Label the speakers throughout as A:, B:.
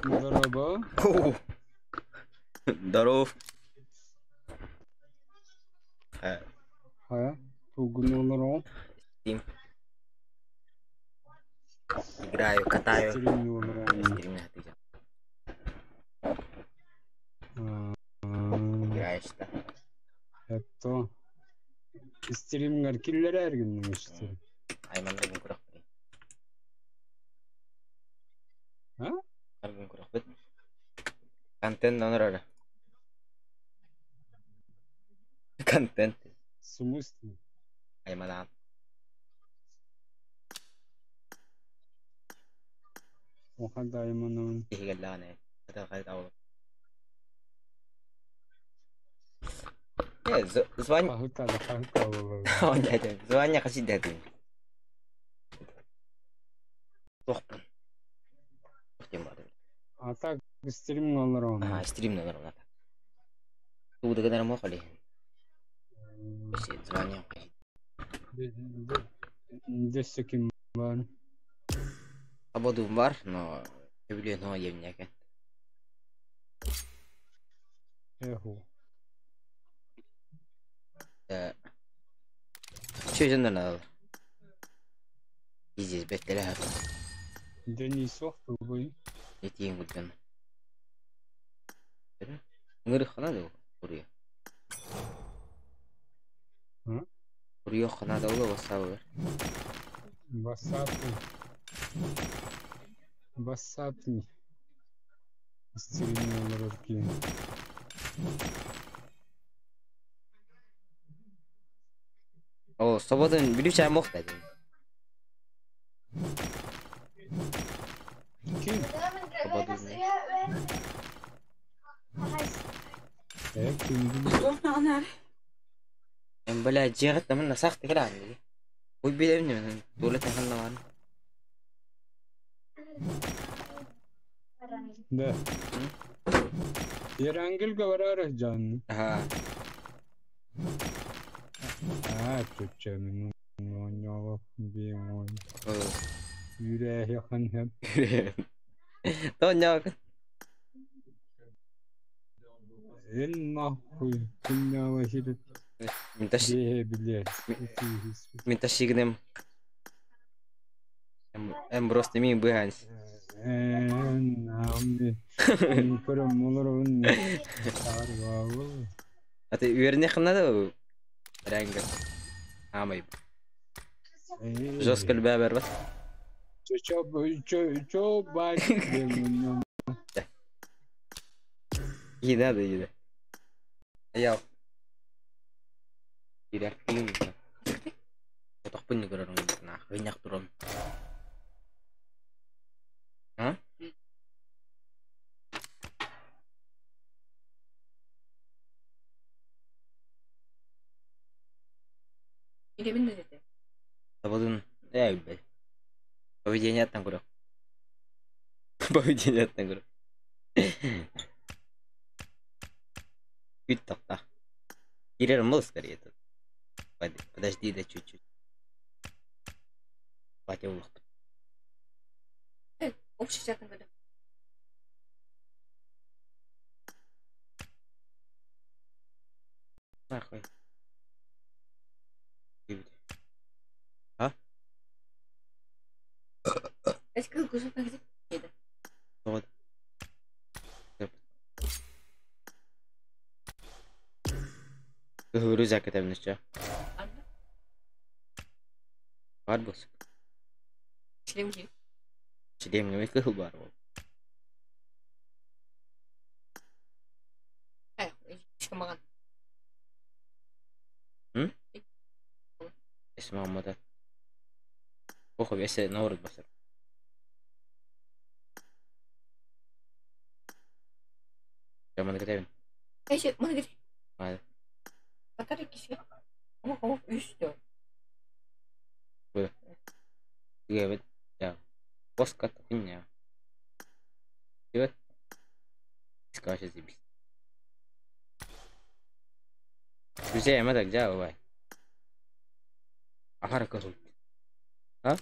A: Здорово.
B: Здоров.
A: Бүгін олар
B: Steam. Играю, катаю.
A: стрим олар
B: Стрим не ответил. Играешь, да?
A: Это стримгер киллер эргеннің ішті.
B: Аймандардан көрек бер. Аргын көрек бер. Контент онорары. Контент.
A: Смысле?
B: Айманан.
A: Оған дайманын.
B: Игелланы. Это хайда ол. Звони.
A: Қағыта олар.
B: Он дядя. Звони қаши дядя. Тоқпын. Тоқтен барды.
A: Ата стрим олар.
B: Стрим номер. Туды кадар моқали. Звони.
A: Десте ким бар?
B: Абодум бар, но юбилей но евняка.
A: Эху.
B: Что надо? Здесь беттеря.
A: Денисов бой.
B: Эти гуден. Мырых надо курья. Курья надо было васавер.
A: Басапи. Стрим олар.
B: О, свободен билүүчэй мохтай.
A: Ким?
B: Ким? Блядь, жигат таман насахт калаа. Ой билэвнэ. Дуулат ханнаван.
A: Да. Ярангил гаварар жан. Чучам нёво бимой. Юрэ хан.
B: То нёк.
A: Эн нахуй. Куннява хидет.
B: Минташи,
A: блядь.
B: минташигнем. Просто ми быганс. А ты вернее надо? Рангер. Амай. Жестко любя бербас.
A: Чё бать?
B: Еда. Ял. Tidak ini. Otak pun juga orang nah banyak turun. Hah? Ini bener ya? Sabun ya udah. Поведение тангуро. Поведение тангуро. Витта. Ирер мол скорее тут. Подожди, да чуть-чуть. Платил лох. Общий чат на. Нахуй. А? Это как уже так где-то. Вот. Говорю, закатаем на что? Арбус. Члемги. Члемги, как барвал. Шамаган. اسمه مدة أخو بس نور البصر لما نكتبين إيش ما نقدر هذا أترك شيء هو إيش ده ولا جابت يا وسكت فيني جابت إسكاش زبيب جزء ما ترجع واي أحرك صوت ها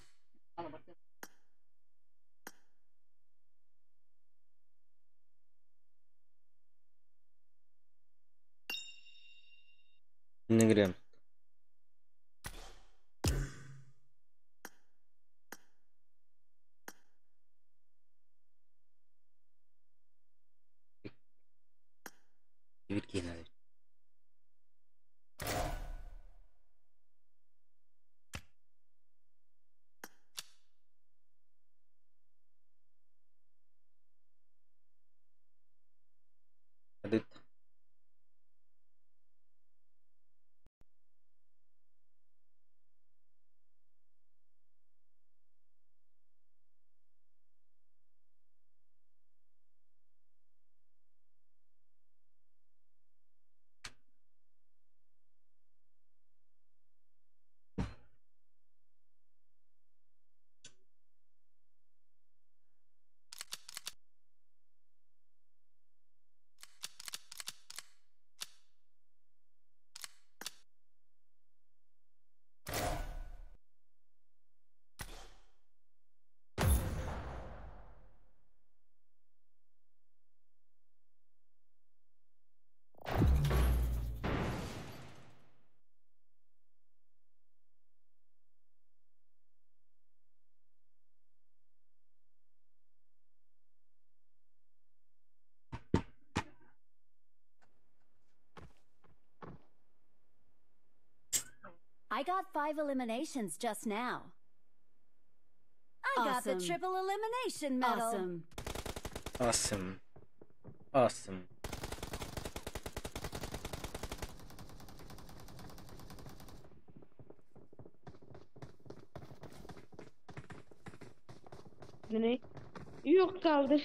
B: bikin ada. Ada.
C: I got 5 eliminations just now. I got the triple elimination medal.
B: Awesome. Awesome.
D: Ne? Yok kaldı.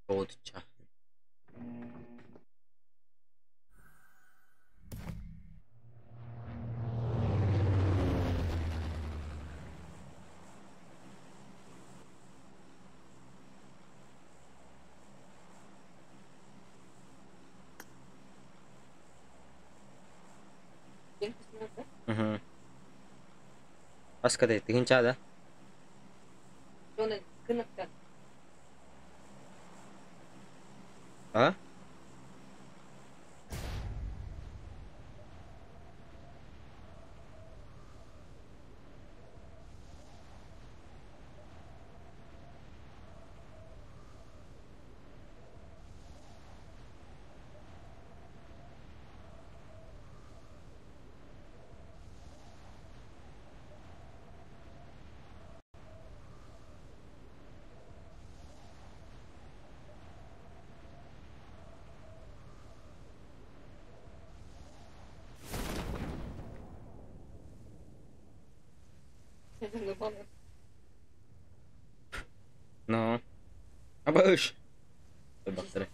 B: Oldukça. बस कर देती हैं चादा हाँ no abis bakter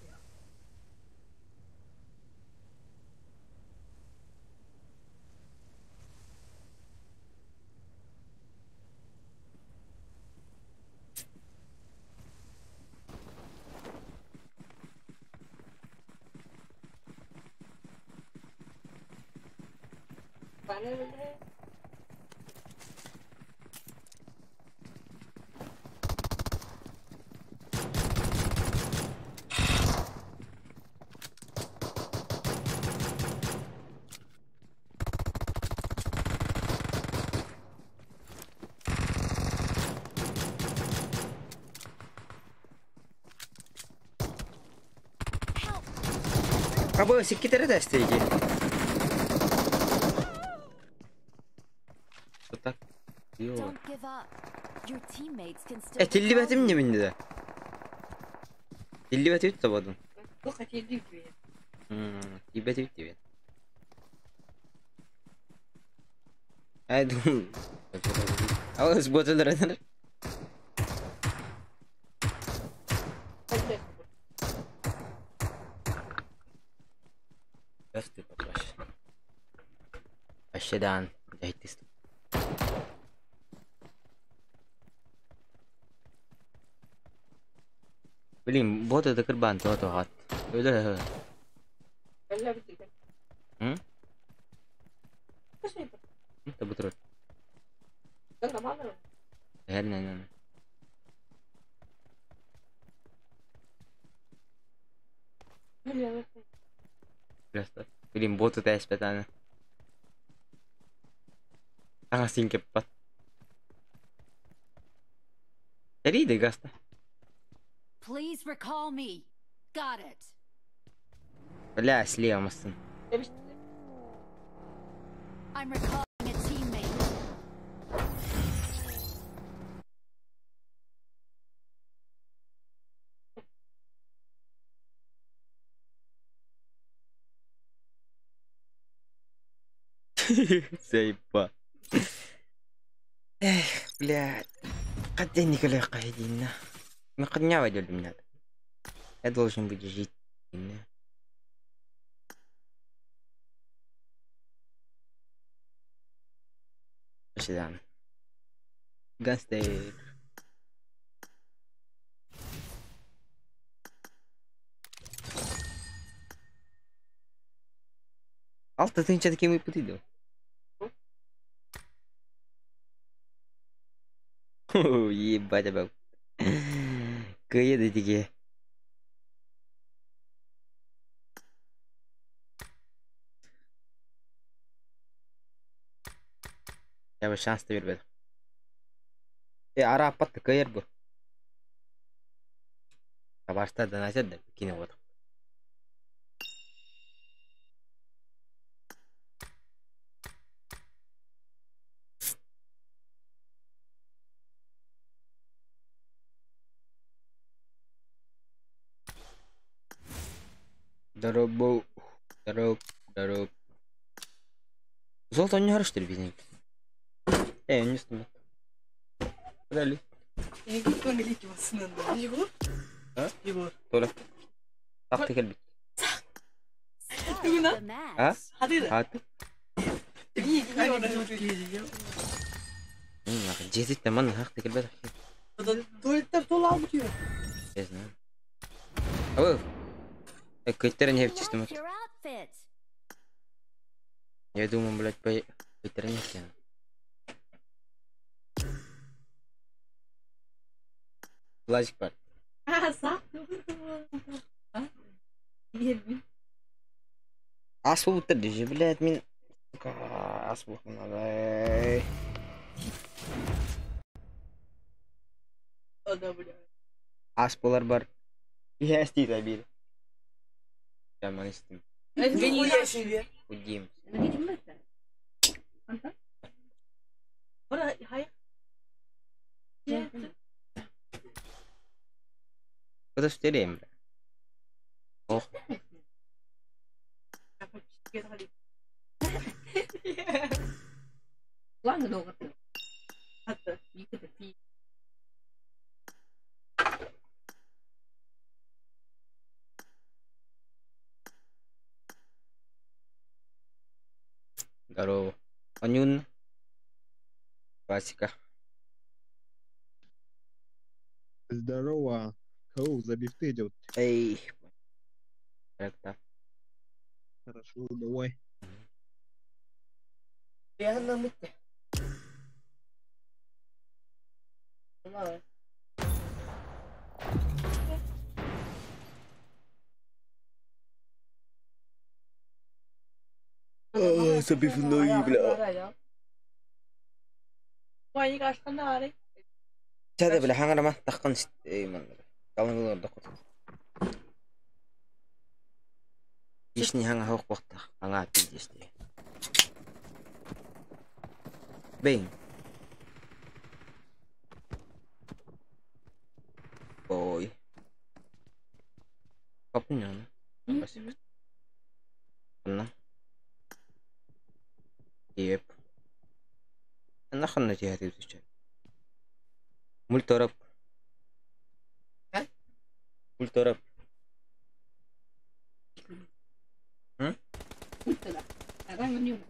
B: Abo sikit ada stage. Tutak. Yo.
C: Don't give up. Your teammates can still
B: Tilli betim ne bindi de. Tilli beti tutamadın. Tilli beti bitti. Ay dur. Ama botulur eder. Pasti patraş. Aşağıdan jahit istu. Bileyim बहुत ذكر बांधता तो हाथ इधर है तब तो है नहीं Просто. Блин, боту тәс бетаны. Ага, синкеп бат. Эриде гаста.
C: Please recall me. Got it.
B: Бля, слеамасын.
C: I'm recalling a teammate.
B: Заеба. Эх, блядь. Хотя Николай Кайдина. Мы хотня водили меня. Я должен быть жить. Сюда. Гастей. Алты тынча таким и путыдым. Ебать, обал. Кыйды диге. Я бы шанс бербедим. Ара апатты кыйыр бу. Башта донатер да кине вот. Здорово. Здорово. Золото не хорошо bizning. Не стоит. Подали.
E: Никто не летел с нами. Егор?
B: А?
E: Егор.
B: Толя. Так ты кельбит.
C: The match.
B: А?
E: Hadi de.
B: А ты?
E: İyi, hani çocuk geliyor.
B: Жетит те мана хак ты кельбит.
E: O da tuvaletler dolu alıyor.
B: Я знаю. Ау. Кыйттер не чистым.
C: Like your outfit.
B: Я думаю, блядь, кыйттер не тяну. Лазик бар.
E: Ha, sağ. Ha? Yiyelim.
B: Ас болып тұр десе, блядь, мен... Ас болып надо.
E: O da böyle.
B: Ас болар бар. Я істейді әбейді. Жаман істейм.
E: Beni yaşıyor.
B: Удеймін.
E: Ne diyeyim ben sen? Anta? Bora, hayır.
B: Куда істерейм, бля? Ох.
E: Ладно, долго ты. Hatta yıkadı fi.
B: Здорово. Анюн. Васика.
F: Здорово. Хоу, забифты идет.
B: Эй. Так.
F: Хорошо, давай.
E: Я на мыте. Ладно.
B: Забив ноги, бля.
E: Ваня, кажется, надо.
B: Сяде, бля, хаңарама таққан істеймін. Қалың оларды қотым. Ешіне хаңа хауқ бақты. Хаңа пейді істей. Бейн. Ой. Kapın yanı. Basit. Bundan. Yep. أنا خلنا جهتي وتشتغل. قلت رب.
E: ها؟
B: قلت رب.
E: قلت لا. أنا من يوم.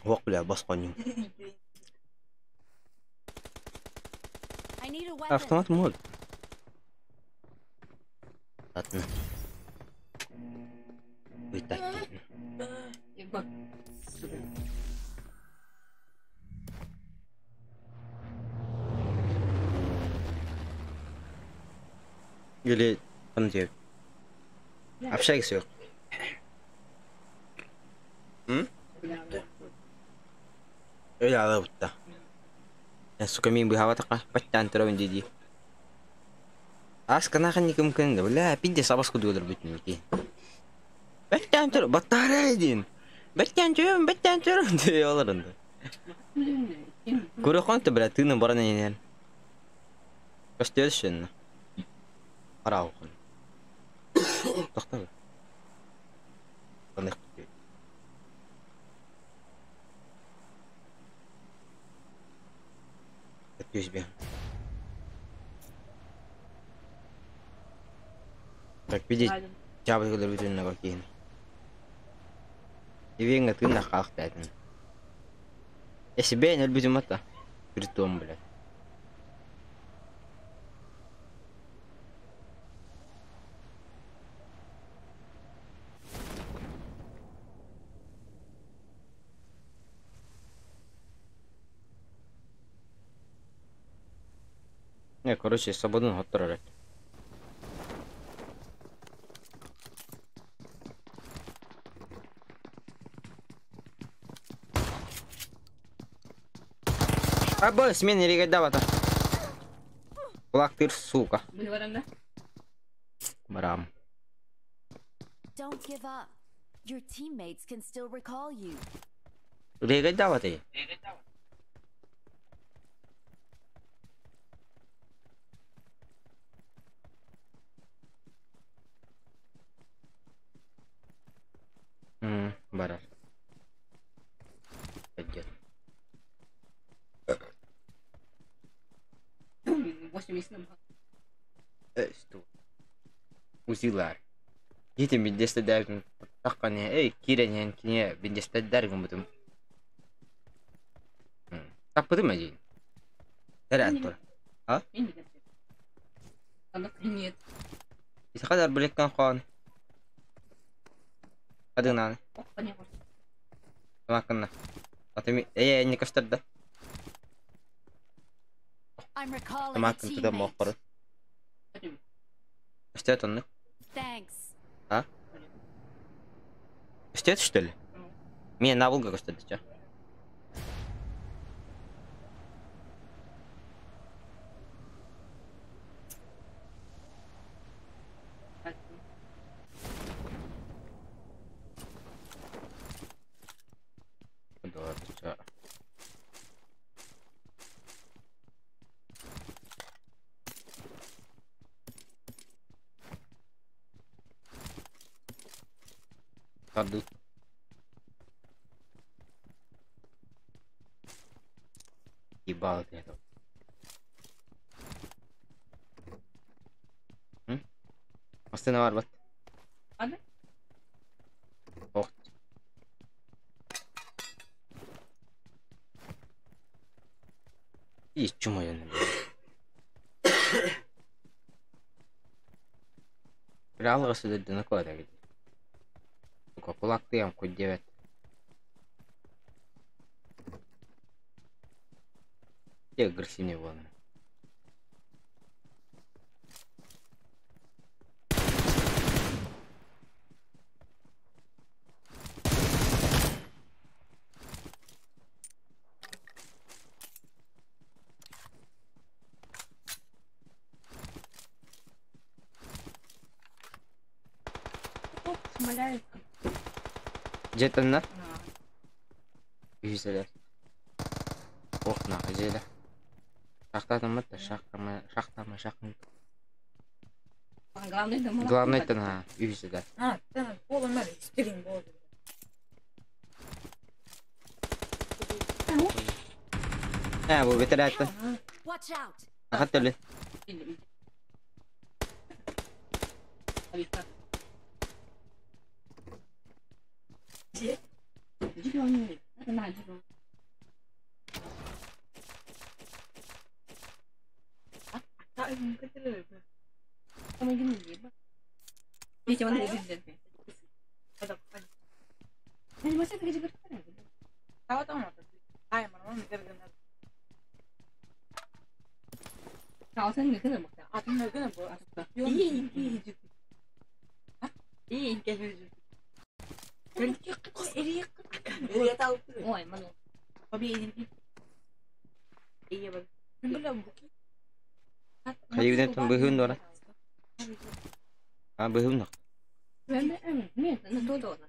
B: وقت بلا بس قنيم.
C: I need a weapon.
B: أفتمات مول. أتنا. ويتأكد.
E: يبقى.
B: يلي قنجيب. Общайся yok. Hı? Öyle ala butta. Ya suka min bihawa taka paccan terus jadi. As kena kan nikum kan dah. Lah pindah sabas kudu dah betul ni. Paccan terus batara edin. Paccan terus dia olaran da. Kuru kan tu berarti nomor ni ni. Kastelsen. Arau kan. Tahu. Panik. USB. Так, видеть, чабы, которые видели на какие. И венга ты на хахте один. Я себе не люблю это. Притом, блядь. Не, короче, свободно отправлять. А бой, смены регадавата. Плактыр, сука. Барам.
C: Don't give up. Your teammates can still recall you.
B: Регадавата. Бараш. Пойдет.
E: 8
B: Что? Узилар. Гите бидесте дәргін таққаны, киренен кіне бидесте дәргін бұдым. Таппыды ма дейін? Тәрәт тұр. А?
E: Нет.
B: Исі қадар білеккен қоған. Қадығынан. Тамаққынна. Атымен, не каштырды?
C: I'm recalling a
B: Тамаққын тұда
C: teammate.
B: моқыры. Каштет онны?
C: Thanks.
B: А? Каштет, что ли? Меня на Волга каштет, чё? Ходу. Ебал ты это. Остына бар бат.
E: Аны?
B: Ох. И чума я наверное. Реально сюда на куда где? Кулак ты ям хоть 9. Где агрессивнее вон.
E: Смоляет.
B: Где-то на? Yüzdeler. Ох, нахуй, зеля. Шахтадан это, шахтама. Главное это на yüzdeler.
E: А, да, полон надо, стрим был.
B: Bu bitiretti.
C: Watch out.
B: Hatta öyle.
E: Ih, kayak Iya tahu. Oh, emang. Babi ini. Iya, babi. Belum.
B: Kayu na itong behun doon. Ah, behun na.
E: Nih, natuto na.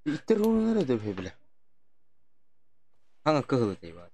B: Iterong na rin ito bibla. Hanga kahul tayo ba?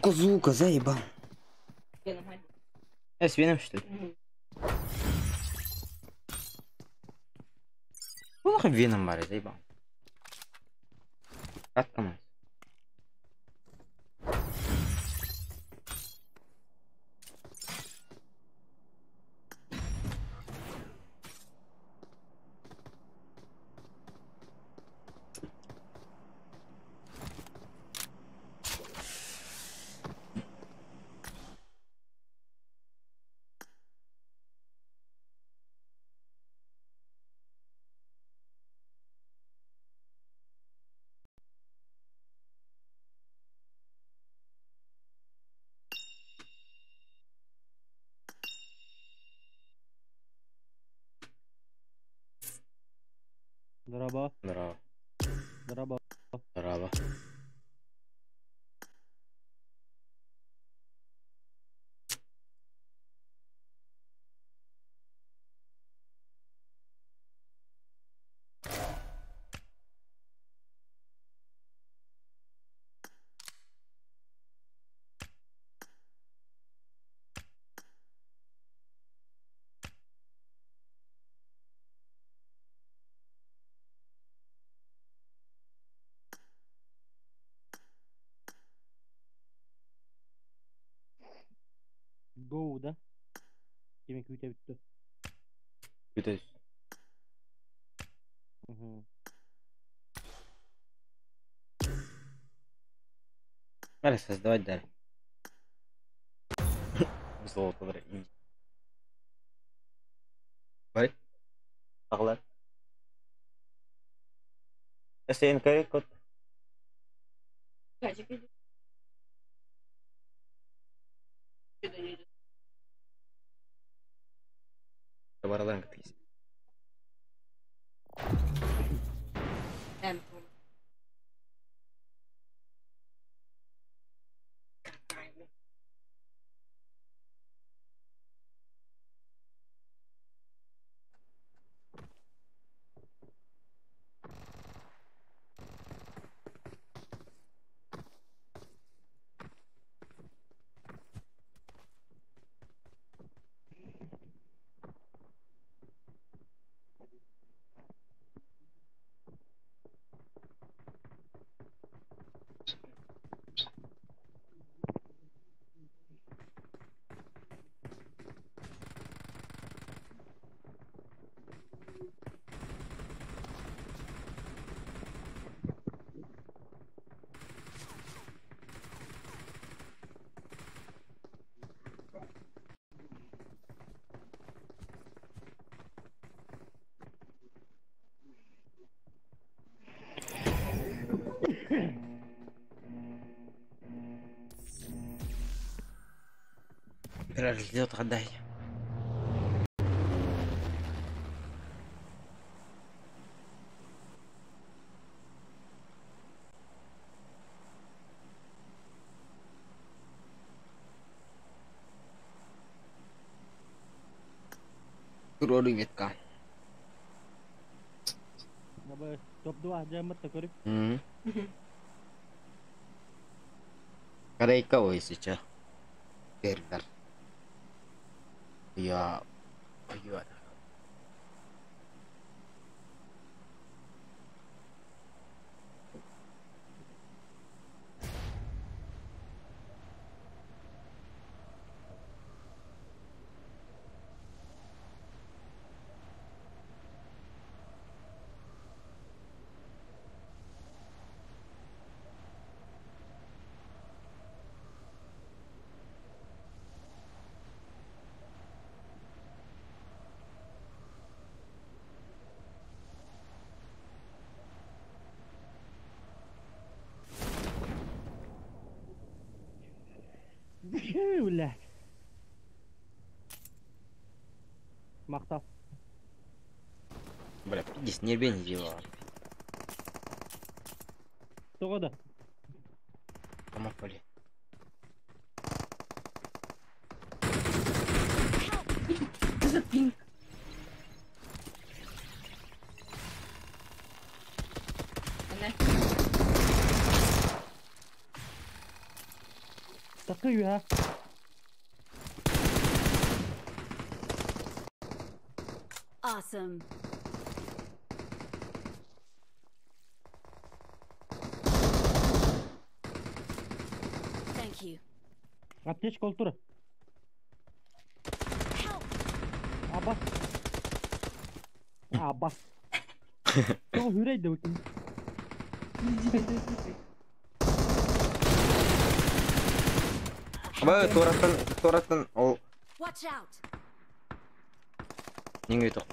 B: Сука, заебал. С веном, что ли? Плохо веном, Мария, заебал. Как команд?
A: Здорово.
B: Здорово.
A: Здорово.
B: Здорово.
A: Гоу, да? Yemek ülke bitti.
B: Питаюсь.
A: Угу.
B: Надо создавать даль. Золото, бля. Бай. Погла. Эсен кайкот. Табарлан катись. Разлет отдай. Kurori ветка.
A: Топ-2 диамат такой.
B: Корейка ой сейчас. Пердер. Я. Ой.
A: Блядь. Мақтап.
B: Бля, пиздец, не бензила.
A: Тоғады.
B: Тамақ бәле.
E: This pink.
A: تقيها.
C: Awesome. Thank you.
A: Аптечка ол тұр. Абас. Абас. Тоғы хүрейді өтін.
B: Абай, тораттан, ол...
C: Watch out.
B: Нең өйтіқ.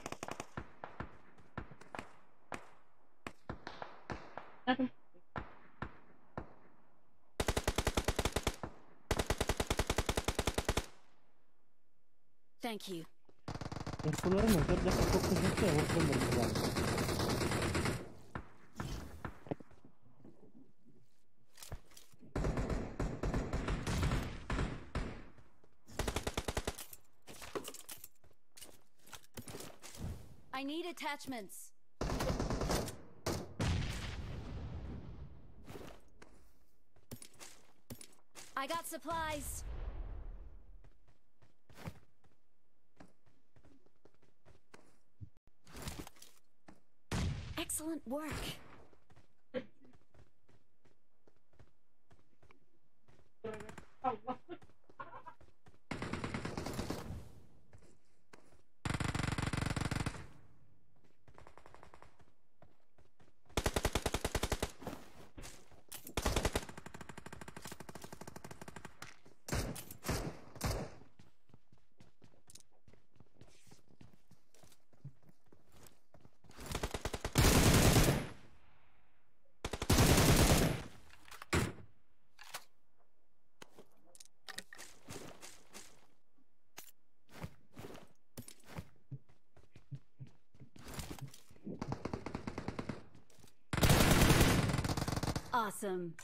C: Thank you.
A: Erkuların ötür de çok kızıkta ortamda var.
C: I need attachments. I got supplies. Excellent work. Awesome.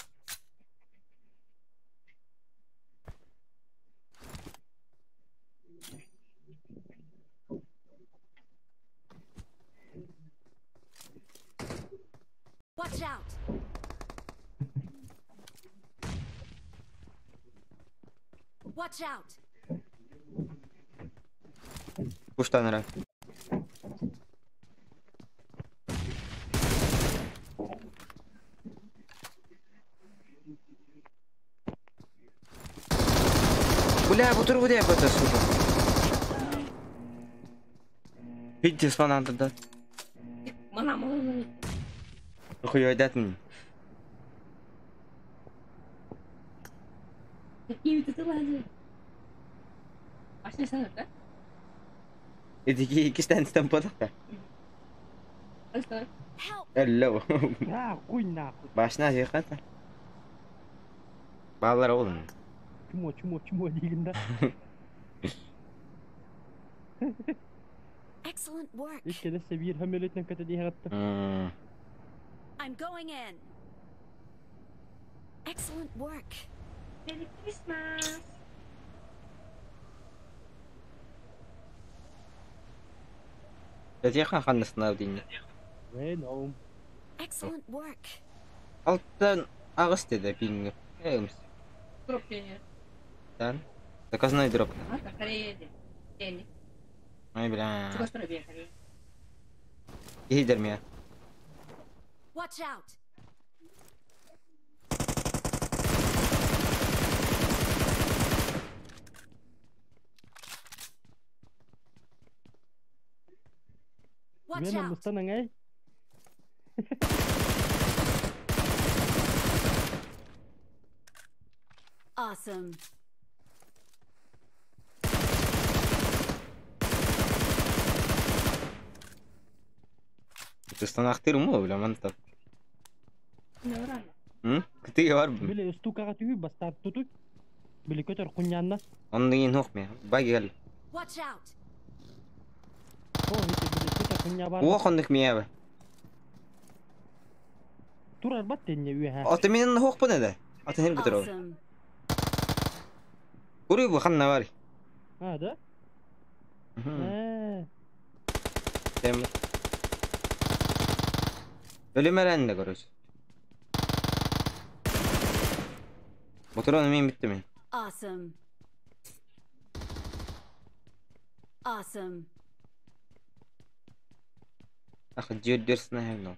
C: Watch out. Watch out.
B: Пуштан ра. Бля, бутыр где это, сука? Видите, спананты, да?
E: Mana.
B: Хуй айдатын.
E: Какие ты лазишь? Пошли сюда, да?
B: Эдики стан подақ та.
E: Просто.
C: Help.
B: Алло.
A: Нахуй нахуй.
B: Башына жиқата. Балалар олын.
A: Чмо деген да.
C: Excellent work.
A: إيش كده السبير هم اللي تنكت دي هغطة.
C: I'm going in. Excellent work.
E: Merry Christmas.
B: الذي خلصنا وديني.
A: وينهم؟
C: Excellent work.
B: Alttan Ağustos da ping. Ems.
E: Drop ya.
B: Tan. Заказной дроп.
E: Hasta kare ini.
B: Ay bla.
E: Cukup sudah biar kare.
B: يهدر مياه.
C: Watch out. Watch
A: وين
C: out.
A: المستنى جاي؟
C: Awesome.
B: تستناختير مو ولا منطق.
E: Ini orang.
B: كتير هرب.
A: بلي استوكا غتيو بس تعطوتو. بلي كتر قنيانا.
B: أنين هوك مياه. باقي قال.
C: Watch out.
A: هو هيك بلي كتر قنيا بار.
B: هو خندك مياه.
A: ترى البتين يويها.
B: أتمنى هوك بنا ده. أتهين بترول.
C: Awesome.
B: قريب وخلنا واري.
A: هذا؟
B: تمام. اللي ما لنا قرش. بطلون مين بتمين.
C: Awesome. Awesome.
B: أخذ جيد درسنا هنا.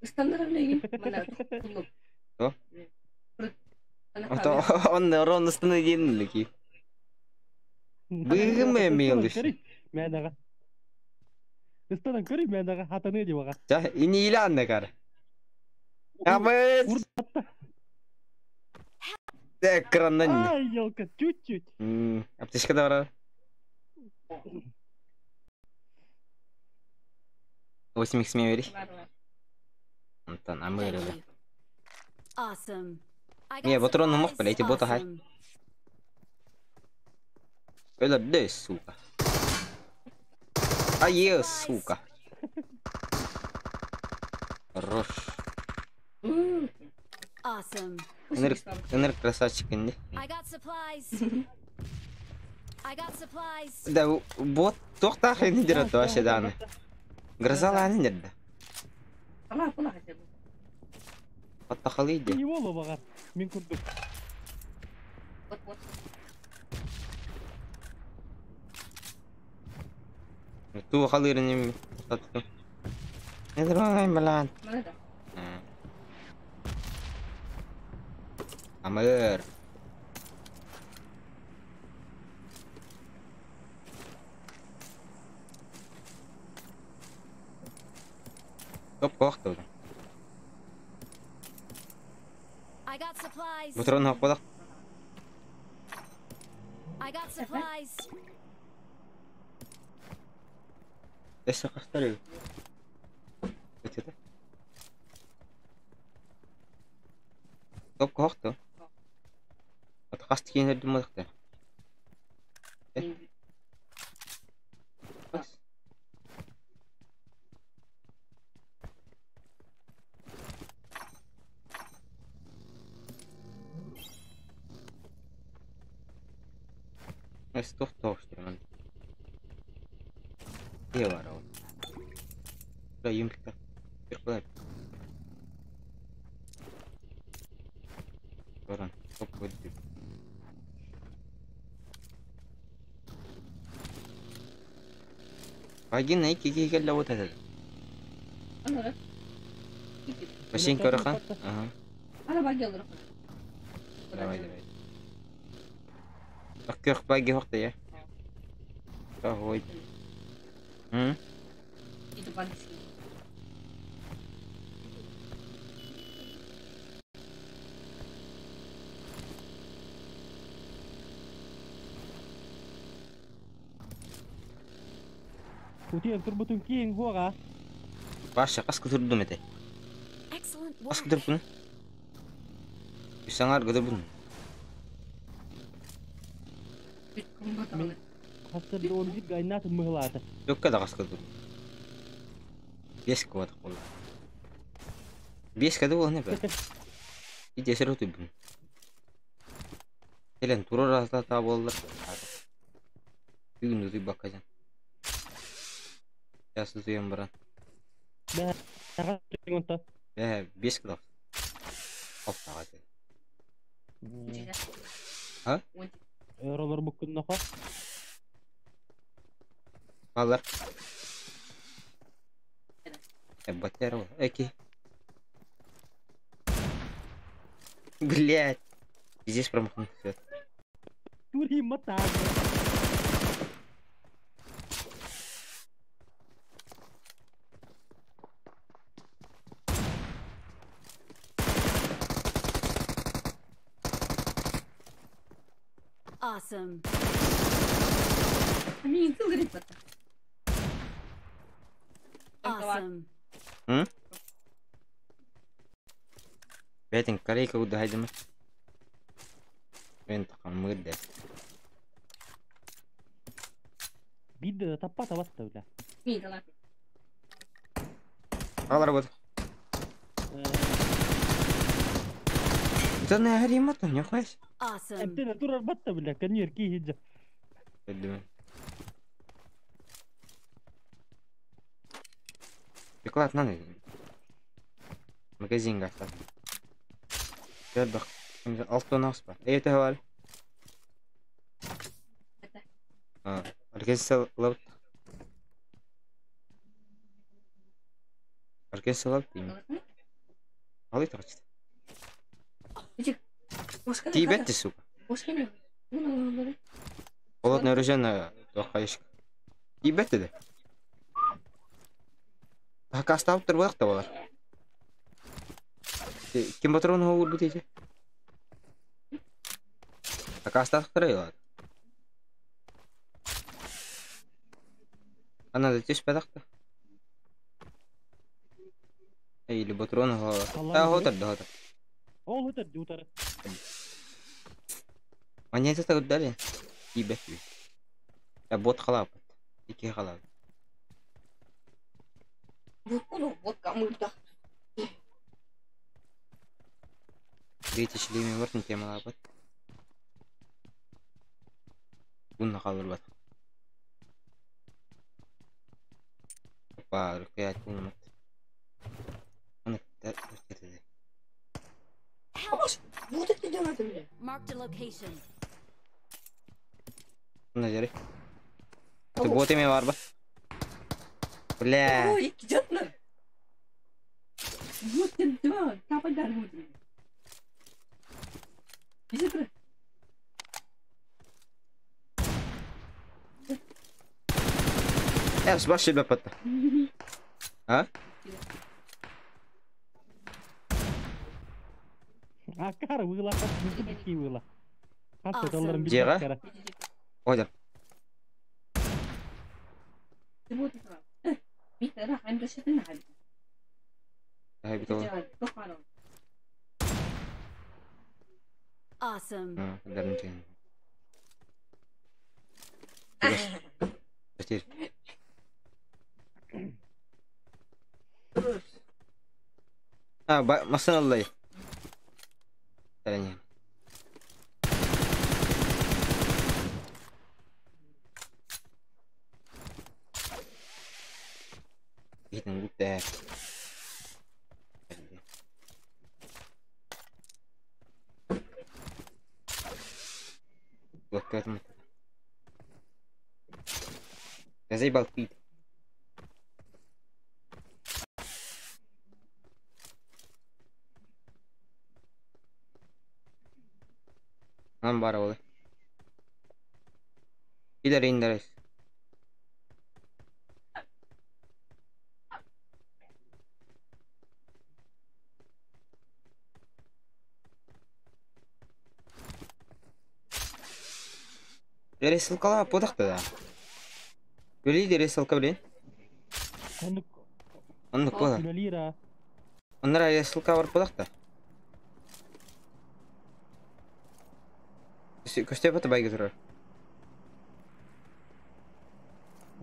E: Standar lagi. Mana? Tunggu.
B: Oh.
E: Anak
B: Atau on orang nastana jen lagi. Bagaimana memilih?
A: ما دغه استنى كريم ما دغه حتى نيجي وقت
B: Cah ini ilan negara. Abis. Keren nanya.
A: ايوه كتشوتشوت
B: Abis kata orang. Oh si mix mewiri. Nonton ambil dulu.
C: Awesome. I
B: Iya,
C: got
B: botol nomor
C: supplies.
B: pala itu botol hai.
C: Awesome.
B: Ela deh suka. Ayo suka. Terus.
C: Awesome.
B: Bener kerasa chicken deh.
C: I got supplies. I got supplies.
B: Da buat tuh tak ini jerat tuh asyik dana. Gersalah ini jeda.
E: Salah pula aja.
B: Kata kali aja.
A: اي والله بغير من كنت
E: Buat.
B: Itu kali ini satu. Ini terus malan.
E: Mana dah?
B: Amer. Top waktu.
C: I got supplies.
B: Betul nak apa dah?
C: I got supplies.
B: Desa kastar. Itu dah. Top waktu. Atau kastin ada mana dah? Bas. Estou tosto, mano. E agora? Daí um fica. Circular. Agora, só pode. Pagi naik kiki ke laut ada.
E: Mana dah?
B: Mesin kau kan? Aha.
E: Mana bagi orang?
B: Давай. Akıyor pagi waktu ya. Tahu.
E: Itu panas sih.
A: وتي تربطون كين هو غا
B: Pasha, kas kuturdum ete.
C: Excellent
B: Kas
C: work.
B: kuturdum. Bisa ngar kuturdum.
A: Мен хастырды оны бит гайнат мыгылаты.
B: Yok kadar kaskı dur. 5 kuvvet kolla. 5 kadar o ne be? Bir ceser otu bin. Gelen turur asla tabi oldular. Bir gün düzü bakacağım. Yasız uyum bırak.
A: Ben kaçtın onta.
B: 5 kadar. Of hadi. Ha?
A: Eurolar bukun naka.
B: Kalır. Батяра. Окей. Блять. Здесь промахнулся.
A: Тури мата.
C: Awesome.
E: Мин кылырып бата.
C: Awesome.
B: Бетин корейка уды хайдымы? Мен тақам мыгды.
A: Бидde tappa tavatta bile.
E: Мин кылар.
B: Қалар бұд. Это на харимату, не хвайс?
C: Awesome.
A: Эмтене турар батта бile. Каньер ки хиджа.
B: Білдім. Беклад наны. Магазинға астады. Görдük. Şimdi alt tane as var. Evet var. Ha, arkadaşlar laut. Arkadaşlar laut değil mi? Alayım taksi.
E: Иди. Оскар.
B: Тибет ти сука.
E: Оскар. Ну.
B: Холодно оружие тохаешь. Тибет dedi. Haka stop tur vakti var. Kim patron olur bu diyecek? Haka stop turuyor. Ana da tiş pedakta. Или патрон var. Ha oturdu.
A: Ол өтер жутары.
B: Монета так дали. Тибет. Я бот халап. Iki халап.
E: Вот кому-то.
B: 2000 лими вартын темалапат. Bununla kalır bat. Опа, рукоять bulunmat. Onu da gösterdi.
E: Вот это дело ты мне.
C: Marked a location.
B: Bunda jari. Tu bot mi var bat? Bля.
E: Ой, идётно. Вот ты да, капать дар вот. Иди туда.
B: Ya baş şey bapatta. Ha?
A: Akar wıla kat mümkün ki wıla. Hatta doların bir
B: Jega?
A: kere.
B: Ojar.
E: Ты вот это. Бит راح عنده شيء نعم.
B: Hay bir tane.
C: Awesome.
B: Ha, derin şey. Betir. Ha, masan Allah'ı. Terenya. Gidin bu de. Bakıyorum. Я заебал пить. Lan bari oğlum. İleri indiririz. Ресылкала подақта да. Бөлейді ресылка білейін. Ондық бода.
A: Lira.
B: Онлар ресылка бар подақта. Көсте бата байғы тұрар.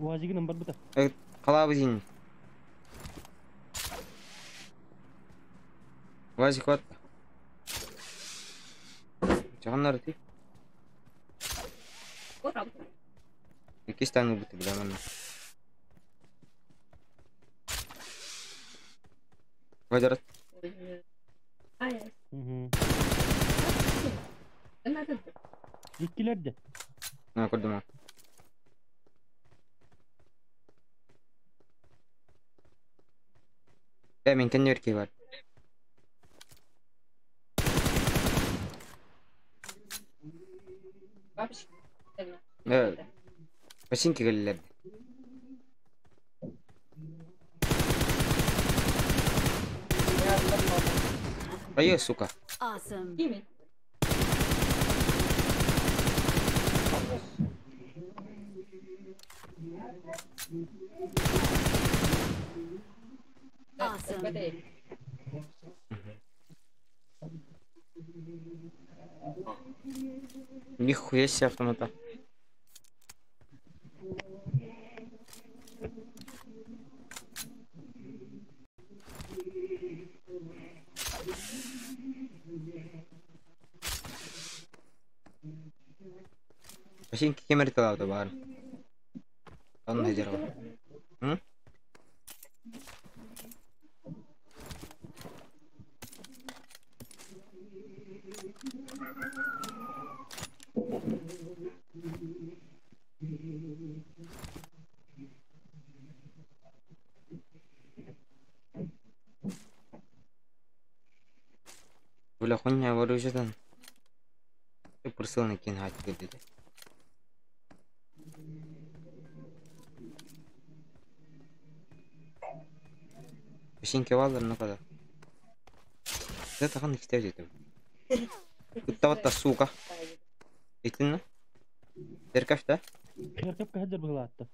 A: Уазиги номер бita.
B: Қалабы дейін. Уазик от. Жағанлары тей. Екі стану бұты білемін. Вайдарат.
A: İkilerde.
B: Ha, көрдім ау. Мен кәне өркей бар. Башинки кәлілерді. Айы, сука.
C: Awesome. Awesome.
B: Нихуя себе автомата. Башинки кемер талауды бар. Ондай жер бар. Бля, хуйня вооружен. Ты просил на кингать где-то. Башинки валар на када. Это хан их стязит. Куттаватта сука. Итинна. Церковь-то?
A: Церковь кадар была-то.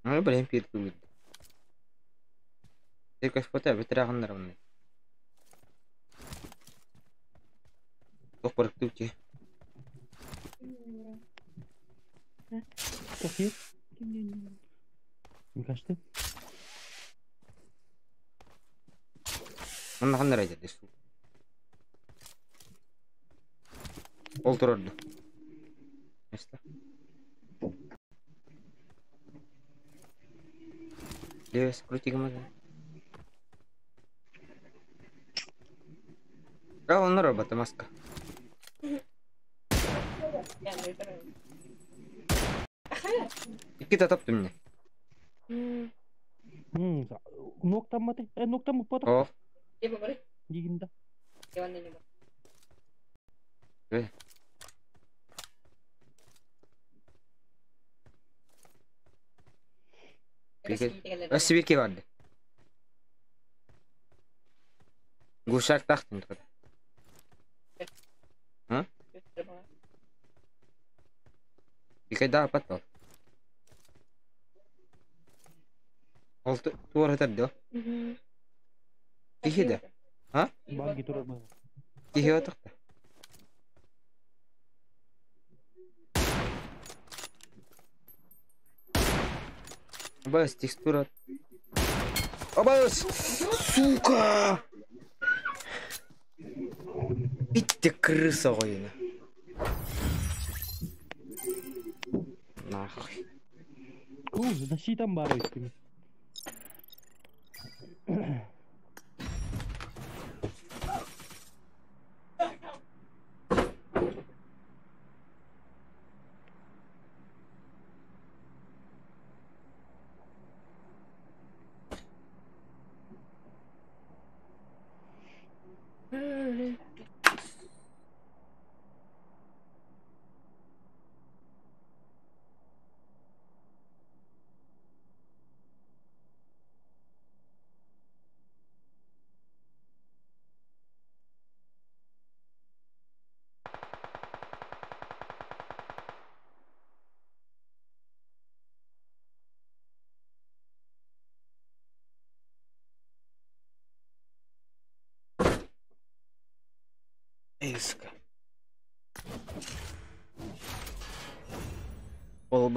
B: Ну, блин, пиртует. Церковь пота, ветраган равный. Тох порктуки.
A: Какие? Мне кажется.
B: Мына қандай айтады су. Ол тұрарды. Место. Левес, крути гамада. Он робот, маска. Икки татапты мне.
A: Ноктам маты? Ноктам упата?
B: О.
A: Дигинда.
B: Свирки vardı. Guşak taktın tabii. Ha? Bir kere daha patladı. Oldu. Tuvar hatar diyor. Kiki de. Ha?
A: Bagi turun bang.
B: Kiki otak da. Абас, текстура. Абас! Сука! Итте крыса ойна. Нахуй.
A: Защитам барой этими.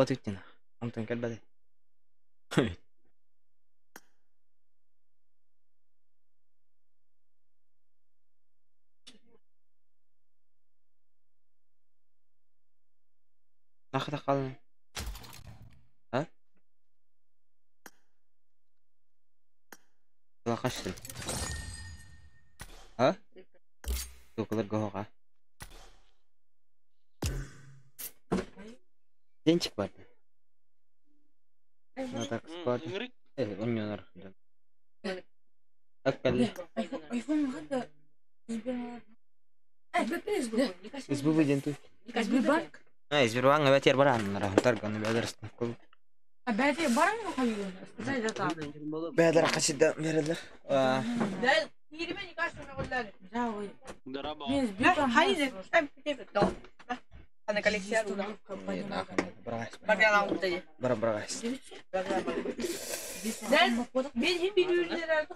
B: بطيتنا أنت كده ناخذ أقل ها لا قشل ها تو كذا جوها تنشك بعد ما تكسبات إيه أنيونر أكل
E: ايفون هذا
B: اسبوع جنتو
E: كسبي بارك
B: اسبوع nggak baca barang ngarah ntar kan belajar sekolah
E: بعدين برا حبيبي زي ده طعم
B: belajar kasih dah belajar wah
E: ده يجي مني كاش ولا لا زاوي
A: ضربها
E: لا حيزه كيف الدور انا قال لك سعر ولا باقي انا قلت لي
B: براgas
E: ده بيجي بيقول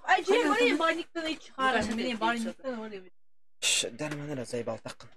E: اي شيء ولا باني كده يتشخر عشان باني كده ولا
B: ده انا ما زي بلطق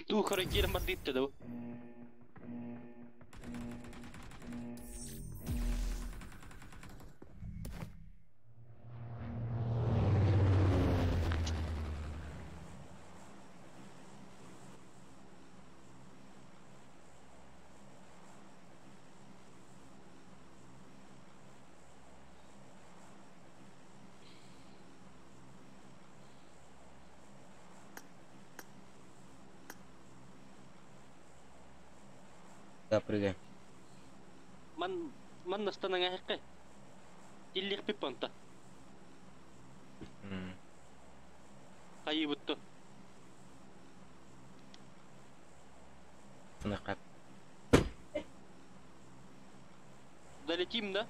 A: Tu correggiere ma dite devo.
B: Да, прыгай.
A: Man настаның әйқі. Иллик пиппанта. Қайы бұтты.
B: Сынықап.
A: Долетим, да?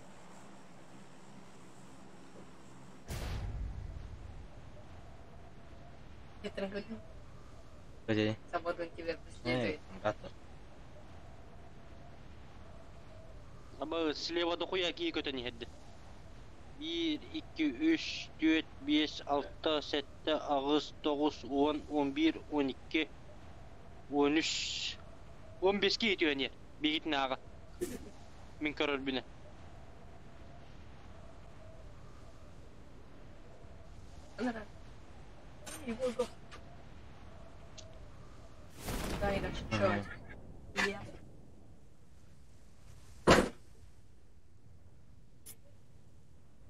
E: Ветрогудин.
B: Подели.
E: Свободу тебя преследует.
B: Готов.
A: Ama слева дохуя кии көтені хедді. 1, 2, 3, 4, 5, 6, 7, 9, 10, 11, 12, 13, 15 кии түйені. Бегетін аға. Мен көрір біні.
E: Нравится. Его го. Да, иначе чё? Я.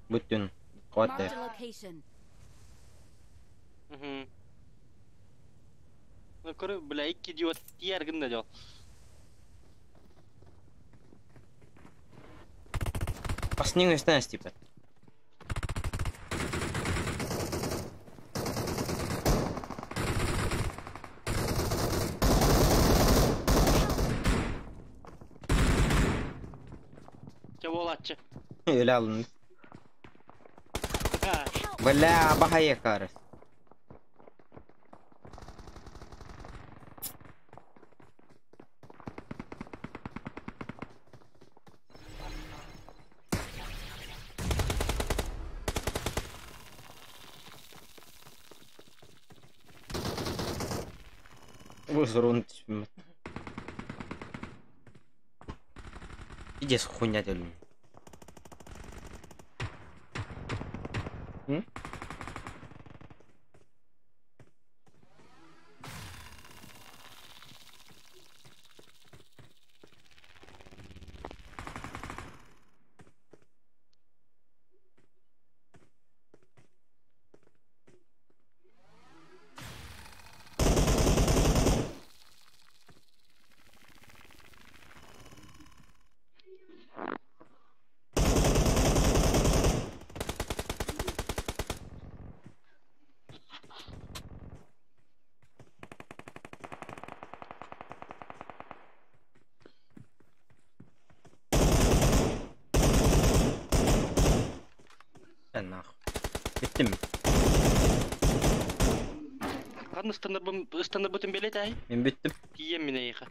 B: Бүтін.
C: Marked
B: Қуатты.
C: a location.
A: Көрі, біля, 2 диот тиергінді жол.
B: Пасның өстен стипет.
A: Ке болатчы.
B: Өлі алынды. Бля, бағайы қарыз. Вызрун түсмет. Иди с хуйня делим. Sen nahı. Bittim mi?
A: Қаны стандар бұтын белет әй?
B: Ben bittim.
A: Тием мен әйқі.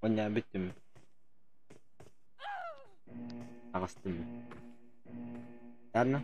B: Onya bittim mi? Ağastım mı? Yarına?